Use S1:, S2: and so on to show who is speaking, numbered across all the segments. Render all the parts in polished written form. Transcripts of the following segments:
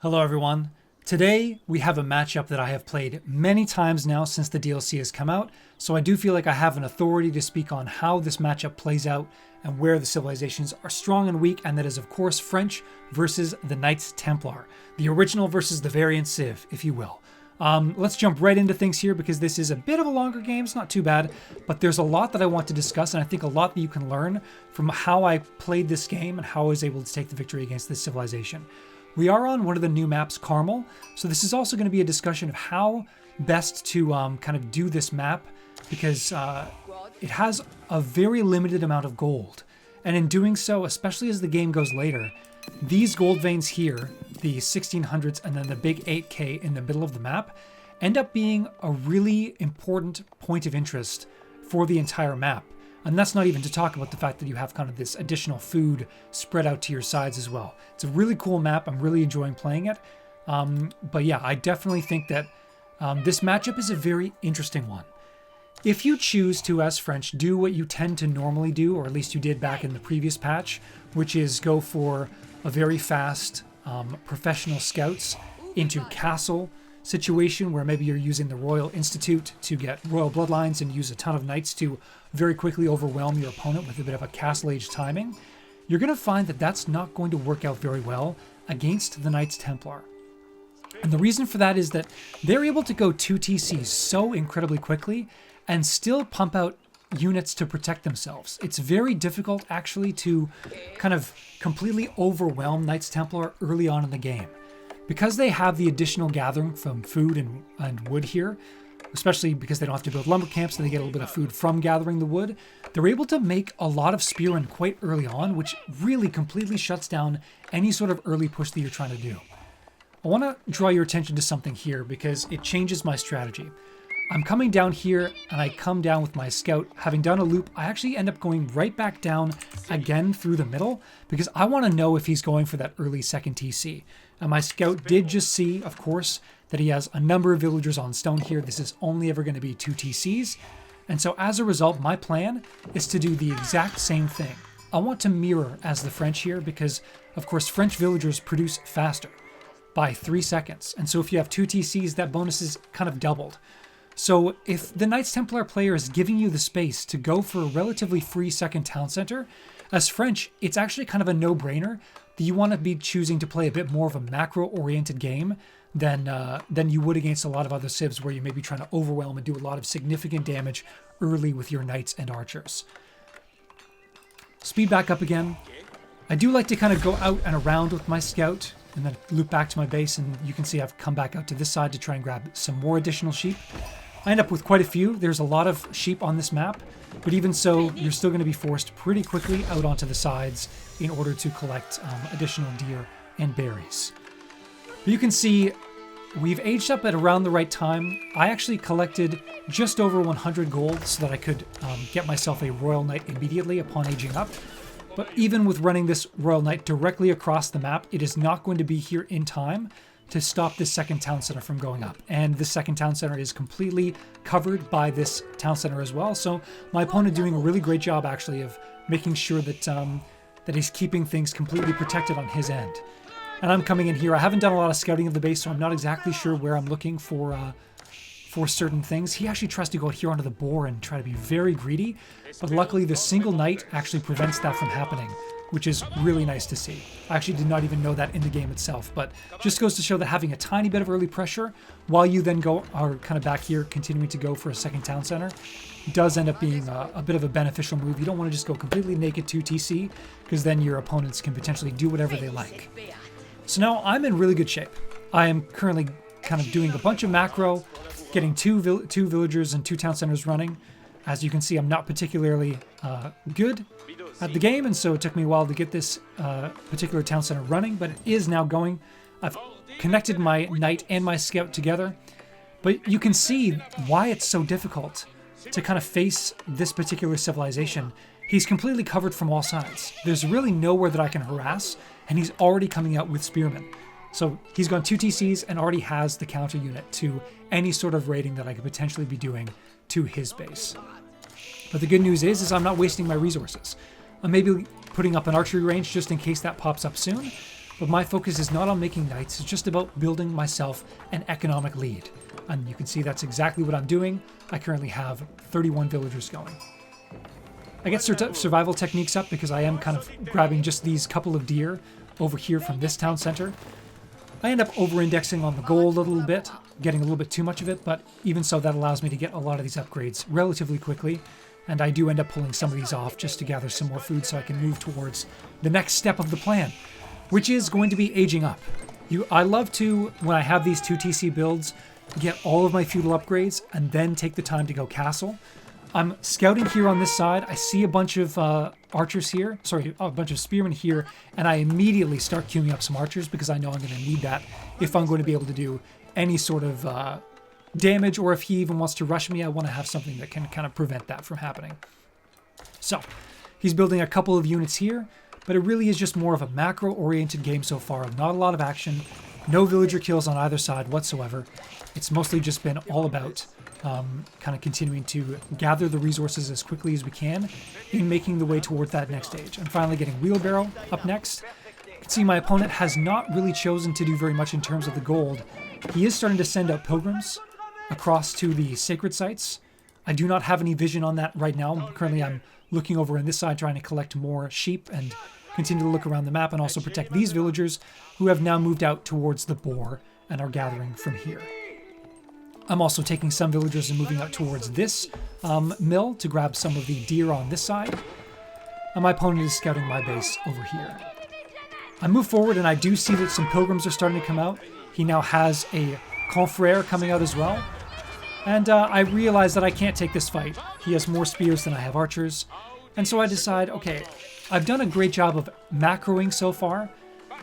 S1: Hello everyone. Today we have a matchup that I have played many times now since the DLC has come out, so I do feel like I have an authority to speak on how this matchup plays out and where the civilizations are strong and weak, and that is of course French versus the Knights Templar. The original versus the variant Civ, if you will. Let's jump right into things here because this is a bit of a longer game, it's not too bad, but there's a lot that I want to discuss, and I think a lot that you can learn from how I played this game and how I was able to take the victory against this civilization. We are on one of the new maps, Carmel, so this is also going to be a discussion of how best to kind of do this map, because it has a very limited amount of gold. And in doing so, especially as the game goes later, these gold veins here, the 1600s and then the big 8K in the middle of the map, end up being a really important point of interest for the entire map. And that's not even to talk about the fact that you have kind of this additional food spread out to your sides as well. It's a really cool map. I'm really enjoying playing it. But yeah, I definitely think that this matchup is a very interesting one. If you choose to, as French, do what you tend to normally do, or at least you did back in the previous patch, which is go for a very fast professional scouts into castle situation where maybe you're using the Royal Institute to get royal bloodlines and use a ton of knights to very quickly overwhelm your opponent with a bit of a castle age timing, you're going to find that that's not going to work out very well against the Knights Templar. And the reason for that is that they're able to go 2 TCs so incredibly quickly and still pump out units to protect themselves. It's very difficult actually to kind of completely overwhelm Knights Templar early on in the game. Because they have the additional gathering from food and wood here, especially because they don't have to build lumber camps and they get a little bit of food from gathering the wood, they're able to make a lot of spearmen quite early on, which really completely shuts down any sort of early push that you're trying to do. I want to draw your attention to something here because it changes my strategy. I'm coming down here and I come down with my scout. Having done a loop, I actually end up going right back down again through the middle because I want to know if he's going for that early second TC. And my scout did just see, of course, that he has a number of villagers on stone here. This is only ever going to be 2 TCs. And so as a result, my plan is to do the exact same thing. I want to mirror as the French here because, of course, French villagers produce faster by 3 seconds. And so if you have 2 TCs, that bonus is kind of doubled. So if the Knights Templar player is giving you the space to go for a relatively free second town center, as French, it's actually kind of a no-brainer that you want to be choosing to play a bit more of a macro-oriented game than you would against a lot of other civs where you may be trying to overwhelm and do a lot of significant damage early with your knights and archers. Speed back up again. I do like to kind of go out and around with my scout and then loop back to my base, and you can see I've come back out to this side to try and grab some more additional sheep. I end up with quite a few. There's a lot of sheep on this map, but even so, you're still going to be forced pretty quickly out onto the sides in order to collect additional deer and berries. But you can see we've aged up at around the right time. I actually collected just over 100 gold so that I could get myself a Royal Knight immediately upon aging up. But even with running this Royal Knight directly across the map, it is not going to be here in time to stop this second town center from going up. And this second town center is completely covered by this town center as well. So my opponent doing a really great job actually of making sure that that he's keeping things completely protected on his end. And I'm coming in here. I haven't done a lot of scouting of the base, so I'm not exactly sure where I'm looking for certain things. He actually tries to go out here onto the boar and try to be very greedy, but luckily the single knight actually prevents that from happening, which is really nice to see. I actually did not even know that in the game itself, but just goes to show that having a tiny bit of early pressure while you then are kind of back here continuing to go for a second town center does end up being a bit of a beneficial move. You don't want to just go completely naked 2 TC because then your opponents can potentially do whatever they like. So now I'm in really good shape. I am currently kind of doing a bunch of macro, getting two villagers and 2 town centers running. As you can see, I'm not particularly good at the game, and so it took me a while to get this particular town center running, but it is now going. I've connected my knight and my scout together, but you can see why it's so difficult to kind of face this particular civilization. He's completely covered from all sides. There's really nowhere that I can harass, and he's already coming out with spearmen. So he's gone 2 TCs and already has the counter unit to any sort of raiding that I could potentially be doing to his base. But the good news is I'm not wasting my resources. I'm maybe putting up an archery range just in case that pops up soon. but my focus is not on making knights, it's just about building myself an economic lead. And you can see that's exactly what I'm doing. I currently have 31 villagers going. I get survival techniques up because I am kind of grabbing just these couple of deer over here from this town center. I end up over-indexing on the gold a little bit, getting a little bit too much of it, but even so that allows me to get a lot of these upgrades relatively quickly, and I do end up pulling some of these off just to gather some more food so I can move towards the next step of the plan, which is going to be aging up. I love to, when I have these 2 TC builds, get all of my feudal upgrades and then take the time to go castle. I'm scouting here on this side. I see a bunch of archers here, sorry, a bunch of spearmen here, and I immediately start queuing up some archers because I know I'm going to need that if I'm going to be able to do any sort of damage, or if he even wants to rush me, I want to have something that can kind of prevent that from happening. So, he's building a couple of units here, but it really is just more of a macro-oriented game so far. Not a lot of action, no villager kills on either side whatsoever. It's mostly just been all about kind of continuing to gather the resources as quickly as we can in making the way towards that next stage. I'm finally getting wheelbarrow up next. You can see my opponent has not really chosen to do very much in terms of the gold. He is starting to send out pilgrims across to the sacred sites. I do not have any vision on that right now. Currently I'm looking over on this side trying to collect more sheep and continue to look around the map and also protect these villagers who have now moved out towards the boar and are gathering from here. I'm also taking some villagers and moving out towards this mill to grab some of the deer on this side. And my opponent is scouting my base over here. I move forward and I do see that some pilgrims are starting to come out. He now has a confrere coming out as well. And I realize that I can't take this fight. He has more spears than I have archers. And so I decide, okay, I've done a great job of macroing so far,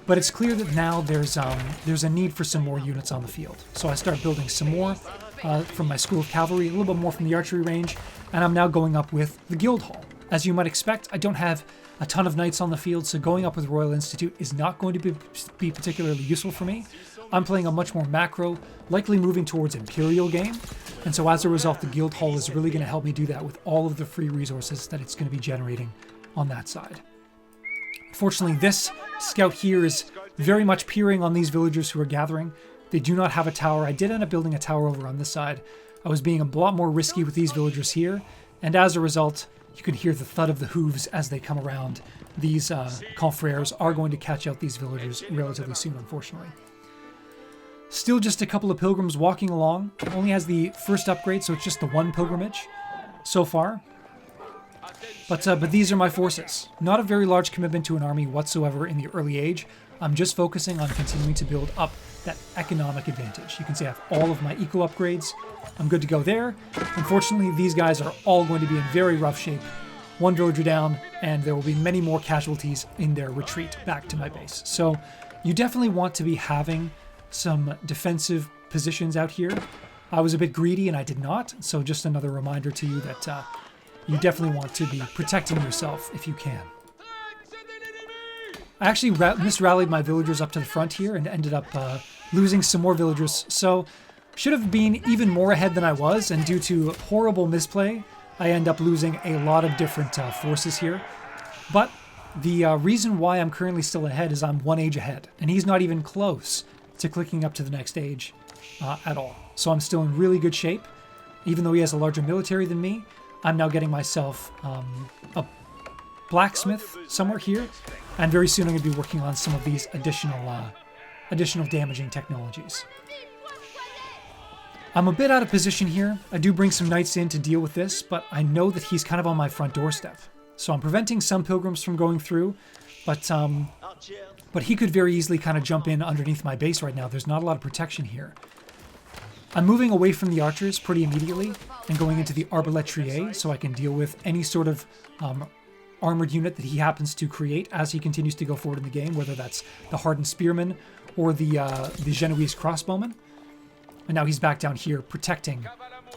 S1: but it's clear that now there's a need for some more units on the field. So I start building some more from my School of Cavalry, a little bit more from the archery range, and I'm now going up with the Guild Hall. As you might expect, I don't have a ton of knights on the field, so going up with Royal Institute is not going to be particularly useful for me. I'm playing a much more macro, likely moving towards Imperial game, and so as a result, the Guild Hall is really going to help me do that with all of the free resources that it's going to be generating on that side. Fortunately, this scout here is very much peering on these villagers who are gathering. They do not have a tower. I did end up building a tower over on this side. I was being a lot more risky with these villagers here, and as a result, you can hear the thud of the hooves as they come around. These confreres are going to catch out these villagers relatively soon, unfortunately. Still just a couple of pilgrims walking along. It only has the first upgrade, so it's just the one pilgrimage so far. But these are my forces. Not a very large commitment to an army whatsoever in the early age. I'm just focusing on continuing to build up that economic advantage. You can see I have all of my eco upgrades. I'm good to go there. Unfortunately, these guys are all going to be in very rough shape. One villager down, and there will be many more casualties in their retreat back to my base. So you definitely want to be having some defensive positions out here. I was a bit greedy and I did not, so just another reminder to you that you definitely want to be protecting yourself if you can. I actually misrallied my villagers up to the front here and ended up losing some more villagers, so should have been even more ahead than I was, and due to horrible misplay, I end up losing a lot of different forces here. But the reason why I'm currently still ahead is I'm 1 age ahead, and he's not even close to clicking up to the next age at all. So I'm still in really good shape. Even though he has a larger military than me, I'm now getting myself a blacksmith somewhere here, and very soon I'm going to be working on some of these additional damaging technologies. I'm a bit out of position here. I do bring some knights in to deal with this, but I know that he's kind of on my front doorstep. So I'm preventing some pilgrims from going through, but he could very easily kind of jump in underneath my base right now. There's not a lot of protection here. I'm moving away from the archers pretty immediately and going into the arbaletier so I can deal with any sort of armored unit that he happens to create as he continues to go forward in the game, whether that's the hardened spearman or the Genoese crossbowman. And now he's back down here protecting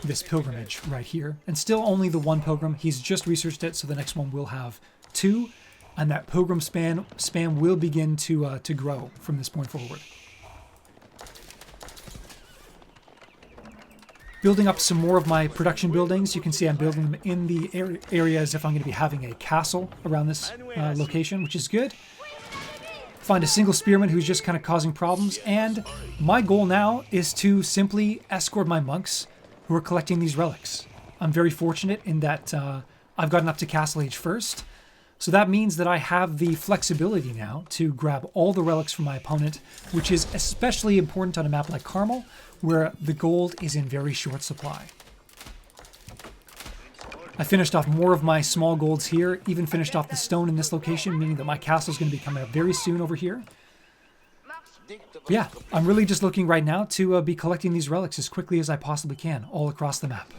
S1: this pilgrimage right here. And still only the one pilgrim. He's just researched it, so the next one will have 2. And that pilgrim spam will begin to grow from this point forward. Building up some more of my production buildings. You can see I'm building them in the area as if I'm going to be having a castle around this location, which is good. find a single spearman who's just kind of causing problems, and my goal now is to simply escort my monks who are collecting these relics. I'm very fortunate in that I've gotten up to Castle Age first, so that means that I have the flexibility now to grab all the relics from my opponent, which is especially important on a map like Carmel, where the gold is in very short supply. I finished off more of my small golds here, even finished off the stone in this location, meaning that my castle is going to be coming up very soon over here. But yeah, I'm really just looking right now to be collecting these relics as quickly as I possibly can, all across the map.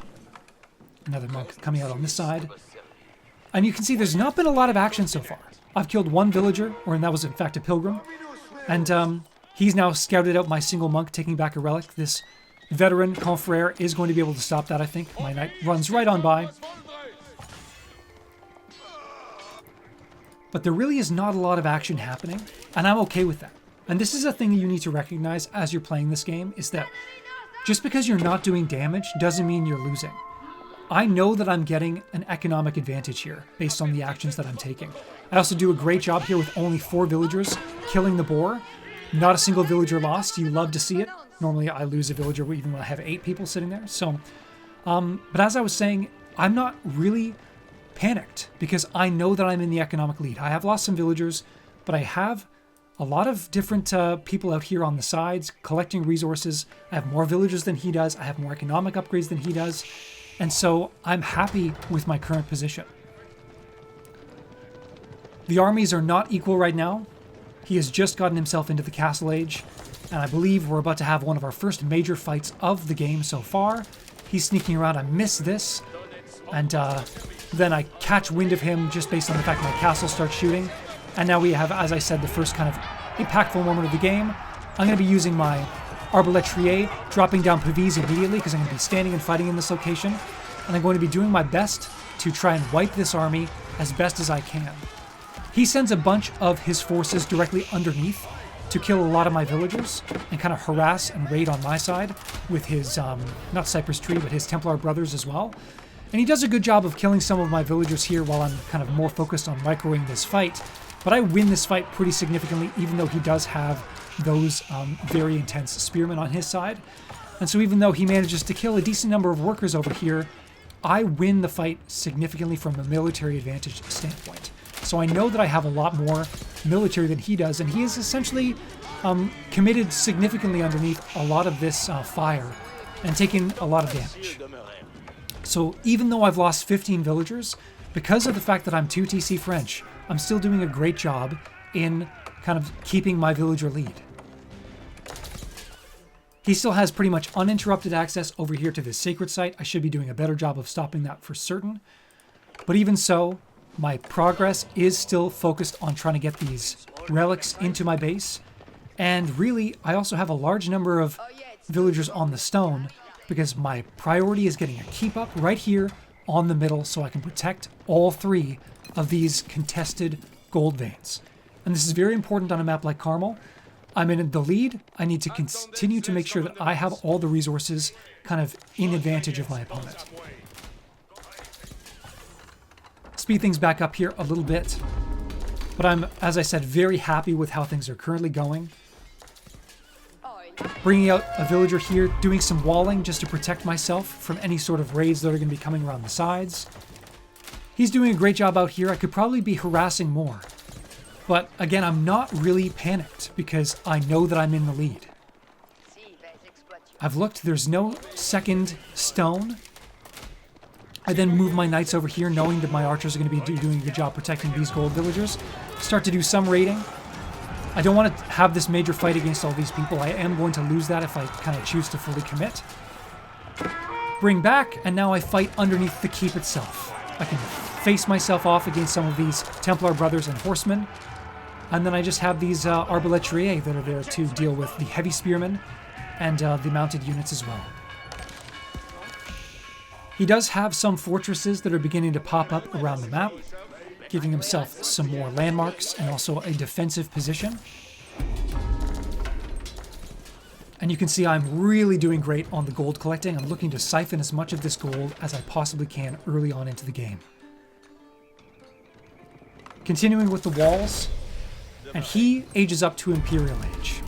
S1: Another monk coming out on this side. And you can see there's not been a lot of action so far. I've killed one villager, and that was in fact a pilgrim. And he's now scouted out my single monk, taking back a relic. This veteran confrere is going to be able to stop that, I think. My knight runs right on by. But there really is not a lot of action happening, and I'm okay with that. And this is a thing you need to recognize as you're playing this game, is that just because you're not doing damage doesn't mean you're losing. I know that I'm getting an economic advantage here based on the actions that I'm taking. I also do a great job here with only 4 villagers killing the boar. Not a single villager lost. You love to see it. Normally I lose a villager even when I have 8 people sitting there. So, but as I was saying, I'm not really panicked because I know that I'm in the economic lead. I have lost some villagers, but I have a lot of different people out here on the sides collecting resources. I have more villagers than he does. I have more economic upgrades than he does. And so I'm happy with my current position. The armies are not equal right now. He has just gotten himself into the Castle Age, and I believe we're about to have one of our first major fights of the game so far. He's sneaking around. I miss this, and then I catch wind of him just based on the fact my castle starts shooting. And now we have, as I said, the first kind of impactful moment of the game. I'm going to be using my Arbalétrier, dropping down Pavis immediately because I'm going to be standing and fighting in this location. And I'm going to be doing my best to try and wipe this army as best as I can. He sends a bunch of his forces directly underneath to kill a lot of my villagers and kind of harass and raid on my side with his, not Cypress Tree, but his Templar brothers as well. And he does a good job of killing some of my villagers here while I'm kind of more focused on microing this fight. But I win this fight pretty significantly, even though he does have those very intense spearmen on his side. And so even though he manages to kill a decent number of workers over here, I win the fight significantly from a military advantage standpoint. So I know that I have a lot more military than he does, and he is essentially committed significantly underneath a lot of this fire and taking a lot of damage. So even though I've lost 15 villagers, because of the fact that I'm 2 TC French, I'm still doing a great job in kind of keeping my villager lead. He still has pretty much uninterrupted access over here to this sacred site. I should be doing a better job of stopping that for certain. But even so, my progress is still focused on trying to get these relics into my base. And really, I also have a large number of villagers on the stone because my priority is getting a keep up right here on the middle so I can protect all 3 of these contested gold veins. And this is very important on a map like Carmel. I'm in the lead. I need to continue to make sure that I have all the resources kind of in advantage of my opponent. Speed things back up here a little bit. But I'm, as I said, very happy with how things are currently going. Bringing out a villager here, doing some walling just to protect myself from any sort of raids that are going to be coming around the sides. He's doing a great job out here. I could probably be harassing more. But again, I'm not really panicked because I know that I'm in the lead. I've looked, there's no second stone. I then move my knights over here knowing that my archers are going to be doing a good job protecting these gold villagers. Start to do some raiding. I don't want to have this major fight against all these people. I am going to lose that if I kind of choose to fully commit. Bring back, and now I fight underneath the keep itself. I can face myself off against some of these Templar brothers and horsemen. And then I just have these Arbalétriers that are there to deal with the heavy spearmen and the mounted units as well. He does have some fortresses that are beginning to pop up around the map, giving himself some more landmarks and also a defensive position. And you can see I'm really doing great on the gold collecting. I'm looking to siphon as much of this gold as I possibly can early on into the game. Continuing with the walls, and he ages up to Imperial Age.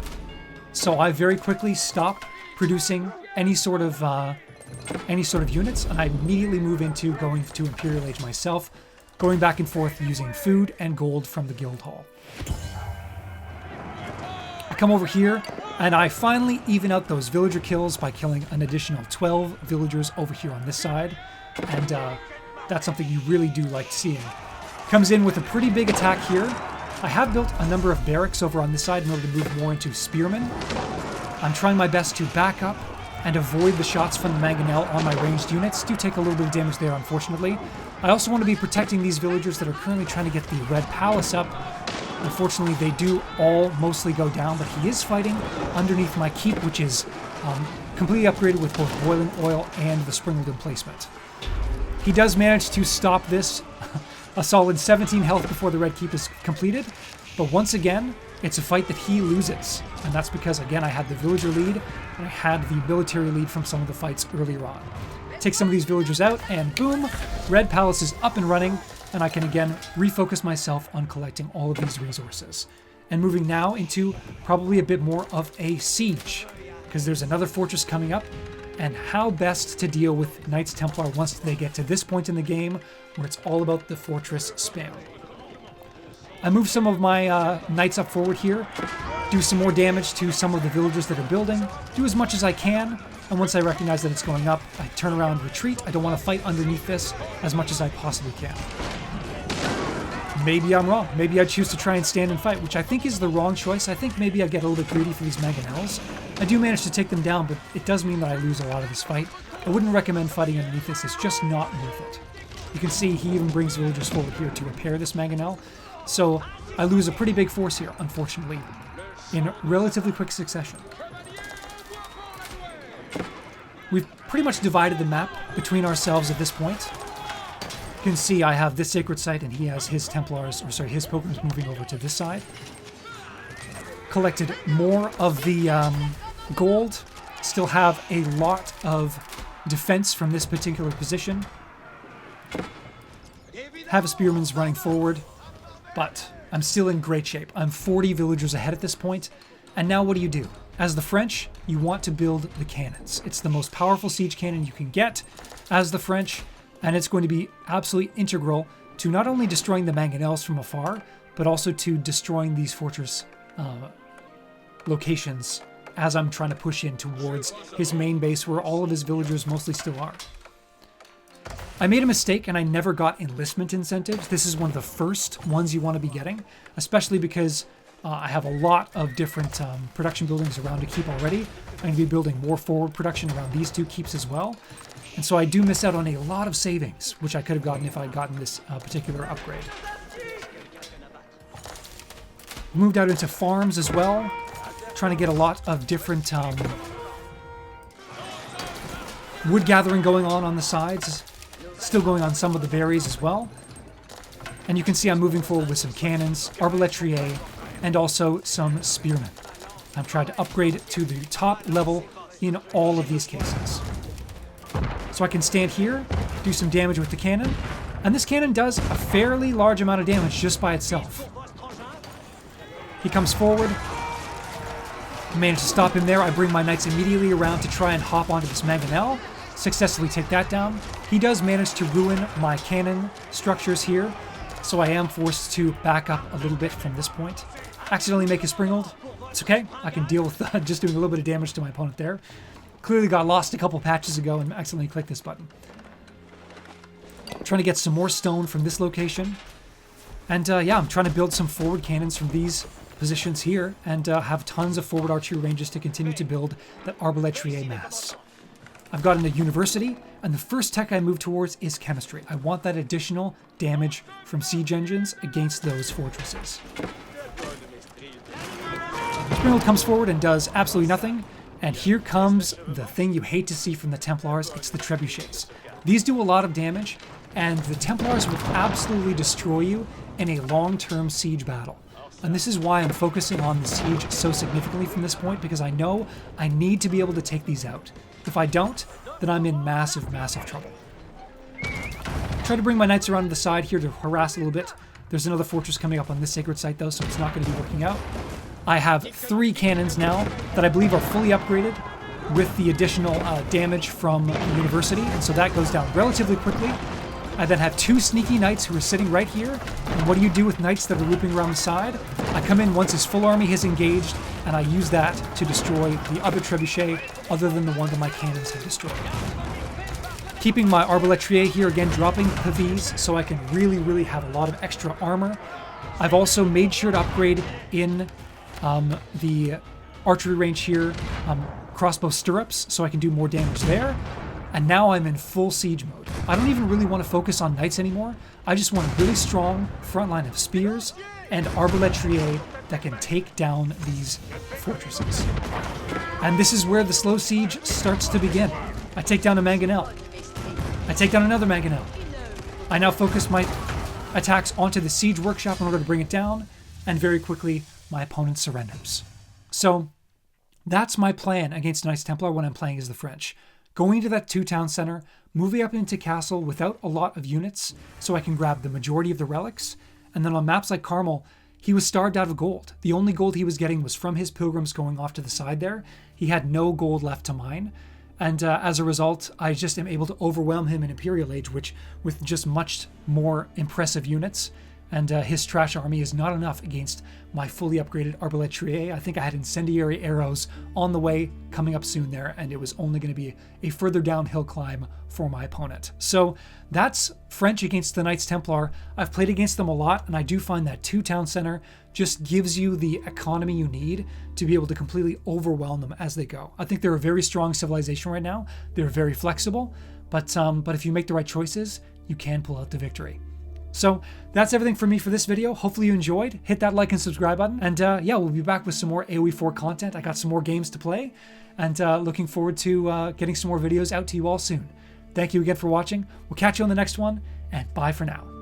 S1: So I very quickly stop producing any sort of units, and I immediately move into going to Imperial Age myself, going back and forth using food and gold from the guild hall. I come over here, and I finally even out those villager kills by killing an additional 12 villagers over here on this side, and that's something you really do like seeing. Comes in with a pretty big attack here. I have built a number of barracks over on this side in order to move more into spearmen. I'm trying my best to back up and avoid the shots from the mangonel on my ranged units. Do take a little bit of damage there, unfortunately. I also want to be protecting these villagers that are currently trying to get the Red Palace up. Unfortunately, they do all mostly go down, but he is fighting underneath my keep, which is completely upgraded with both boiling oil and the sprinkled emplacement. He does manage to stop this a solid 17 health before the red keep is completed, but once again, it's a fight that he loses, and that's because, again, I had the villager lead, and I had the military lead from some of the fights earlier on. Take some of these villagers out, and boom, Red Palace is up and running, and I can again refocus myself on collecting all of these resources. And moving now into probably a bit more of a siege, because there's another fortress coming up, and how best to deal with Knights Templar once they get to this point in the game where it's all about the fortress spam. I move some of my knights up forward here, do some more damage to some of the villagers that are building, do as much as I can, and once I recognize that it's going up, I turn around, retreat. I don't want to fight underneath this as much as I possibly can. Maybe I'm wrong. Maybe I choose to try and stand and fight, which I think is the wrong choice. I think maybe I get a little bit greedy for these mangonels. I do manage to take them down, but it does mean that I lose a lot of this fight. I wouldn't recommend fighting underneath this. It's just not worth it. You can see he even brings villagers forward here to repair this mangonel. So I lose a pretty big force here, unfortunately, in relatively quick succession. We've pretty much divided the map between ourselves at this point. You can see I have this sacred site and he has his Templars, or sorry, his pilgrims moving over to this side. Collected more of the gold. Still have a lot of defense from this particular position. Have a spearman's running forward, but I'm still in great shape. I'm 40 villagers ahead at this point, and now what do? As the French, you want to build the cannons. It's the most powerful siege cannon you can get as the French, and it's going to be absolutely integral to not only destroying the mangonels from afar, but also to destroying these fortress locations as I'm trying to push in towards his main base where all of his villagers mostly still are. I made a mistake and I never got enlistment incentives. This is one of the first ones you want to be getting, especially because I have a lot of different production buildings around to keep already. I'm going to be building more forward production around these two keeps as well. And so I do miss out on a lot of savings, which I could have gotten if I had gotten this particular upgrade. Moved out into farms as well, trying to get a lot of different wood gathering going on the sides. Still going on some of the berries as well. And you can see I'm moving forward with some cannons, arbaletier, and also some spearmen. I'm trying to upgrade to the top level in all of these cases. So I can stand here, do some damage with the cannon, and this cannon does a fairly large amount of damage just by itself. He comes forward, manage to stop him there. I bring my knights immediately around to try and hop onto this mangonel, successfully take that down. He does manage to ruin my cannon structures here, so I am forced to back up a little bit from this point. Accidentally make a sprinkled. It's okay. I can deal with just doing a little bit of damage to my opponent there. Clearly got lost a couple patches ago and accidentally clicked this button. Trying to get some more stone from this location. And yeah, I'm trying to build some forward cannons from these positions here and have tons of forward archery ranges to continue to build that arbaletier mass. I've gotten a university, and the first tech I move towards is chemistry. I want that additional damage from siege engines against those fortresses. Springald comes forward and does absolutely nothing, and here comes the thing you hate to see from the Templars. It's the trebuchets. These do a lot of damage, and the Templars will absolutely destroy you in a long-term siege battle. And this is why I'm focusing on the siege so significantly from this point, because I know I need to be able to take these out. If I don't, then I'm in massive, massive trouble. Try to bring my knights around to the side here to harass a little bit. There's another fortress coming up on this sacred site though, so it's not going to be working out. I have 3 cannons now that I believe are fully upgraded with the additional damage from the university, and so that goes down relatively quickly. I then have 2 sneaky knights who are sitting right here, and what do you do with knights that are looping around the side? I come in once his full army has engaged, and I use that to destroy the other trebuchet other than the one that my cannons have destroyed. Keeping my arbalétrier here, again dropping pavis so I can really have a lot of extra armor. I've also made sure to upgrade in the archery range here, crossbow stirrups, so I can do more damage there. And now I'm in full siege mode. I don't even really want to focus on knights anymore. I just want a really strong front line of spears and arbalétrier that can take down these fortresses. And this is where the slow siege starts to begin. I take down a mangonel. I take down another mangonel. I now focus my attacks onto the siege workshop in order to bring it down, and very quickly my opponent surrenders. So that's my plan against Knights Templar when I'm playing as the French. Going into that 2-town center, moving up into castle without a lot of units so I can grab the majority of the relics, and then on maps like Carmel, he was starved out of gold. The only gold he was getting was from his pilgrims going off to the side there. He had no gold left to mine, and as a result, I just am able to overwhelm him in Imperial Age, which with just much more impressive units, and his trash army is not enough against my fully upgraded arbalétrier. I think I had incendiary arrows on the way coming up soon there, and it was only going to be a further downhill climb for my opponent. So that's French against the Knights Templar. I've played against them a lot, and I do find that 2-town center just gives you the economy you need to be able to completely overwhelm them as they go. I think they're a very strong civilization right now. They're very flexible, but if you make the right choices, you can pull out the victory. So that's everything for me for this video. Hopefully you enjoyed. Hit that like and subscribe button. And yeah, we'll be back with some more AoE 4 content. I got some more games to play, and looking forward to getting some more videos out to you all soon. Thank you again for watching. We'll catch you on the next one, and bye for now.